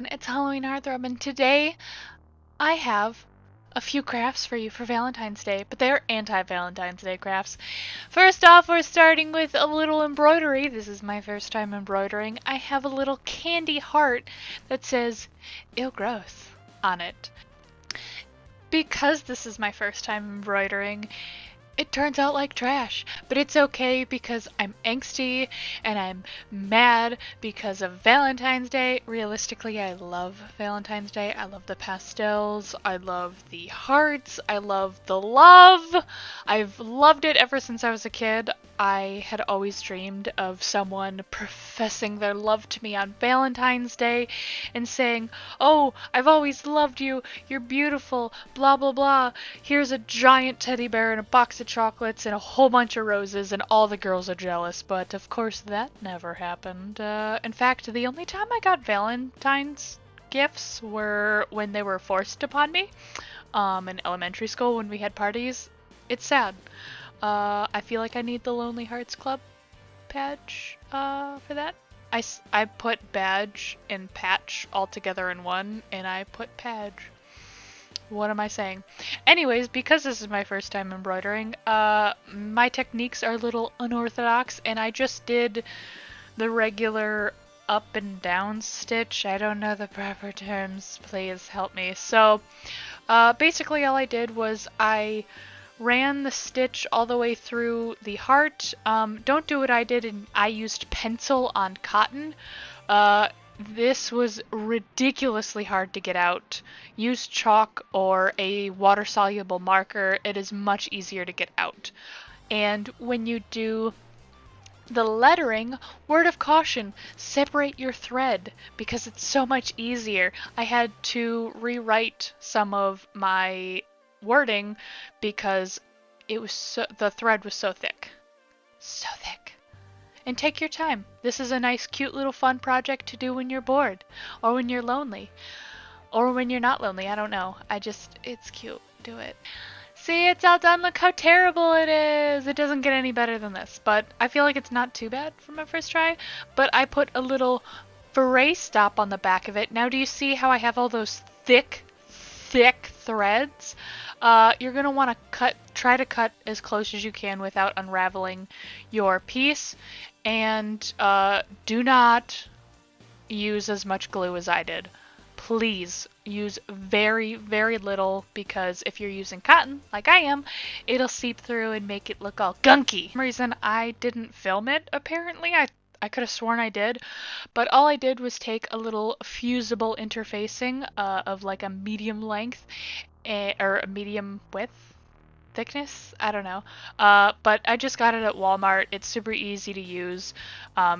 everyone, it's Halloween Heartthrob, and today I have a few crafts for you for Valentine's Day, but they're anti-Valentine's Day crafts. First off, we're starting with a little embroidery. This is my first time embroidering. I have a little candy heart that says, "Ew, gross," on it. Because this is my first time embroidering, it turns out like trash, but it's okay because I'm angsty and I'm mad because of Valentine's Day. Realistically, I love Valentine's Day. I love the pastels. I love the hearts. I love the love. I've loved it ever since I was a kid. I had always dreamed of someone professing their love to me on Valentine's Day and saying, "Oh, I've always loved you. You're beautiful, blah, blah, blah. Here's a giant teddy bear and a box of chocolates and a whole bunch of roses," and all the girls are jealous. But of course that never happened. In fact, the only time I got Valentine's gifts were when they were forced upon me in elementary school when we had parties. It's sad. I feel like I need the Lonely Hearts Club badge for that. I put badge and patch all together in one, and I put badge. What am I saying? Anyways, because this is my first time embroidering, my techniques are a little unorthodox, and I just did the regular up and down stitch. I don't know the proper terms. Please help me. So, basically all I did was I ran the stitch all the way through the heart. Don't do what I did, and I used pencil on cotton. This was ridiculously hard to get out. Use chalk or a water-soluble marker. It is much easier to get out. And when you do the lettering, word of caution, separate your thread because it's so much easier. I had to rewrite some of my wording because the thread was so thick. So thick. And take your time. This is a nice, cute little fun project to do when you're bored, or when you're lonely, or when you're not lonely. I don't know. It's cute. Do it. See, it's all done. Look how terrible it is. It doesn't get any better than this, but I feel like it's not too bad for my first try. But I put a little fray stop on the back of it. Now, do you see how I have all those thick threads? You're gonna want to try to cut as close as you can without unraveling your piece, and do not use as much glue as I did. Please use very, very little, because if you're using cotton, like I am, it'll seep through and make it look all gunky. For some reason, I didn't film it, apparently. I could have sworn I did, but all I did was take a little fusible interfacing of like a medium length or a medium width thickness, I don't know, but I just got it at Walmart. It's super easy to use.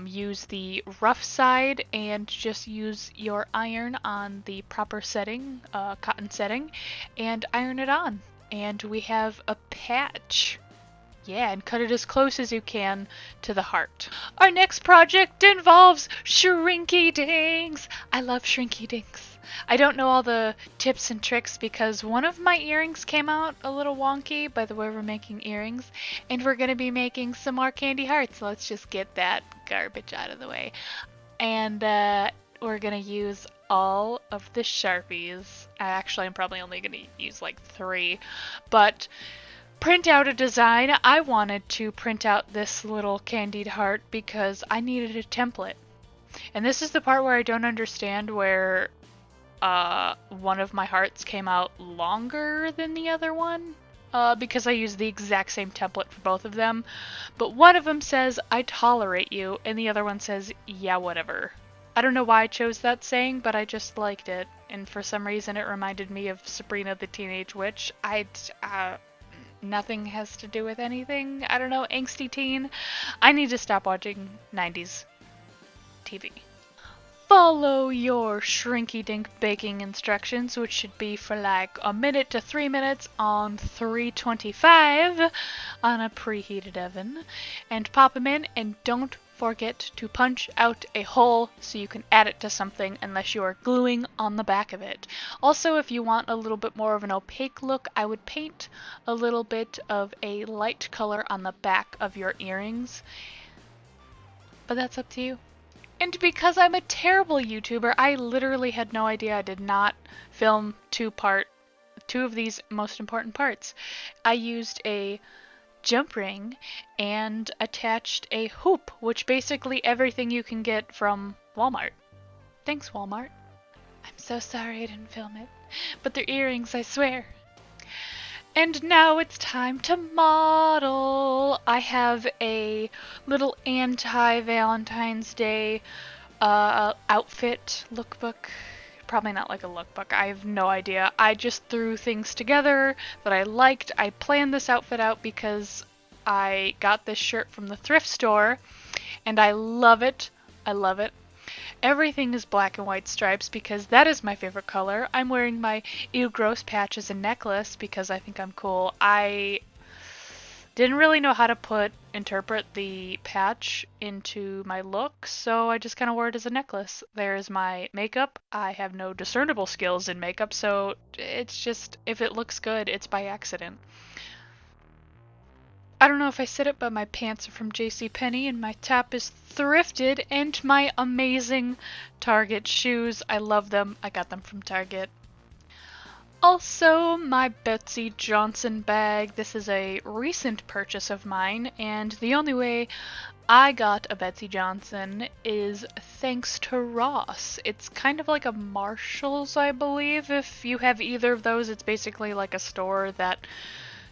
Use the rough side and just use your iron on the proper setting, cotton setting, and iron it on, and we have a patch. Yeah, and cut it as close as you can to the heart. Our next project involves shrinky dinks. I love shrinky dinks. I don't know all the tips and tricks because one of my earrings came out a little wonky by the way we're making earrings, and we're going to be making some more candy hearts. Let's just get that garbage out of the way. And we're going to use all of the Sharpies. I'm probably only going to use like 3, but print out a design. I wanted to print out this little candied heart because I needed a template. And this is the part where I don't understand, where one of my hearts came out longer than the other one, because I used the exact same template for both of them. But one of them says, "I tolerate you," and the other one says, "Yeah, whatever." I don't know why I chose that saying, but I just liked it. And for some reason it reminded me of Sabrina the Teenage Witch. Nothing has to do with anything. I don't know, angsty teen. I need to stop watching 90s TV. Follow your shrinky dink baking instructions, which should be for like a minute to 3 minutes on 325 on a preheated oven, and pop them in, and don't forget to punch out a hole so you can add it to something unless you are gluing on the back of it. Also, if you want a little bit more of an opaque look, I would paint a little bit of a light color on the back of your earrings, but that's up to you. And because I'm a terrible YouTuber, I literally had no idea. I did not film two of these most important parts. I used a jump ring and attached a hoop, which basically everything you can get from Walmart. Thanks, Walmart. I'm so sorry I didn't film it, but they're earrings, I swear. And now it's time to model. I have a little anti-Valentine's Day outfit lookbook. Probably not like a lookbook. I have no idea. I just threw things together that I liked. I planned this outfit out because I got this shirt from the thrift store and I love it. I love it. Everything is black and white stripes because that is my favorite color. I'm wearing my Ew Gross patch as a necklace because I think I'm cool. I didn't really know how to interpret the patch into my look, so I just kind of wore it as a necklace. There's my makeup. I have no discernible skills in makeup, so it's just, if it looks good, it's by accident. I don't know if I said it, but my pants are from JCPenney and my top is thrifted, and my amazing Target shoes. I love them. I got them from Target. Also, my Betsy Johnson bag. This is a recent purchase of mine, and the only way I got a Betsy Johnson is thanks to Ross. It's kind of like a Marshall's, I believe. If you have either of those, it's basically like a store that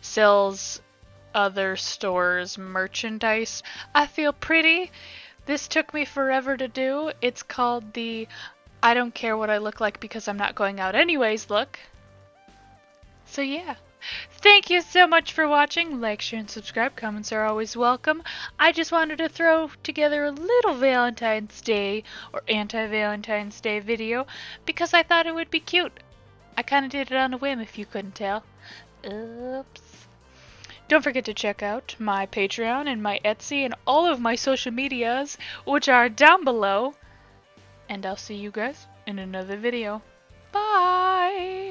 sells other stores' merchandise. I feel pretty. This took me forever to do. It's called the I don't care what I look like because I'm not going out anyways look. So yeah. Thank you so much for watching. Like, share, and subscribe. Comments are always welcome. I just wanted to throw together a little Valentine's Day or anti-Valentine's Day video because I thought it would be cute. I kind of did it on a whim if you couldn't tell. Oops. Don't forget to check out my Patreon and my Etsy and all of my social medias, which are down below. And I'll see you guys in another video. Bye!